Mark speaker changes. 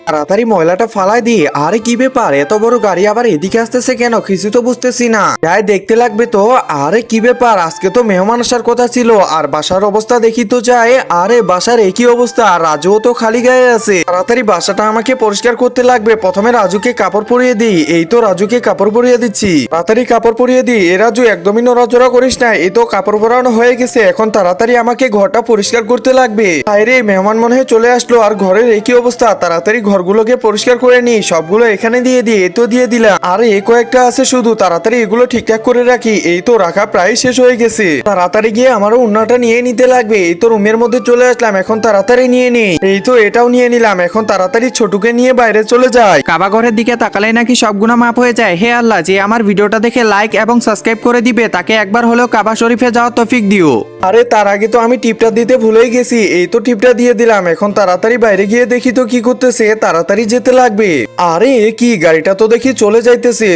Speaker 1: তাড়াতাড়ি ময়লাটা ফালাই দি। আরে কি ব্যাপার, এত বড় গাড়ি আবার এদিকে আসতেছে কেন? কিছু তো বুঝতেছি না। যাই দেখতে লাগবে তো। আরে কি ব্যাপার, আজকে তো মেহমান আসার কথা ছিল, আর বাসার অবস্থা দেখি তো যায়। আরে বাসার একই অবস্থা, আর রাজুও তো খালি গায়ে আছে। তাড়াতাড়ি বাসাটা আমাকে পরিষ্কার করতে লাগবে। প্রথমে রাজুকে কাপড় পরিয়ে দিই। এই তো রাজুকে কাপড় পরিয়ে দিচ্ছি। তাড়াতাড়ি কাপড় পরিয়ে দিই। এ রাজু, একদমই নড়াচড়া করিস না। এই তো কাপড় পরানো হয়ে গেছে, এখন তাড়াতাড়ি আমাকে ঘরটা পরিষ্কার করতে লাগবে। আরে মেহমান মনে হয় চলে আসলো, আর ঘরের একই অবস্থা। তাড়াতাড়ি ঘরগুলোকে পরিষ্কার করে নি। সবগুলো এখানে দিয়ে দিই। এই তো দিয়ে দিলাম। আরে এ কয়েকটা আছে শুধু, তাড়াতাড়ি এগুলো ঠিকঠাক করে রাখি। এই তো রাখা প্রায় শেষ হয়ে গেছে। তাড়াতাড়ি গিয়ে আমারও উন্নাটা নিয়ে নিতে লাগবে। এই তো রুমের মধ্যে চলে আসলাম, এখন তাড়াতাড়ি নিয়ে নি। এই তো এটাও নিয়ে নিলাম, এখন তাড়াতাড়ি ছোটুকে নিয়ে বাইরে চলে যাই।
Speaker 2: কাবা ঘরের দিকে তাকালেই নাকি সব গুনাহ মাফ হয়ে যায়। হে আল্লাহ, যে আমার ভিডিওটা দেখে লাইক এবং সাবস্ক্রাইব করে দিবে তাকে একবার হলেও কাবা শরীফে যাওয়ার তৌফিক দিও।
Speaker 1: আরে তার আগে তো আমি টিপটা দিতে ভুলেই গেছি। এই তো টিপটা দিয়ে দিলাম, এখন তাড়াতাড়ি বাইরে গিয়ে দেখি তো কি করতেছে। তাড়াতাড়ি যেতে লাগবে। আরে এ কি, গাড়িটা তো দেখি চলে যাইতেছে।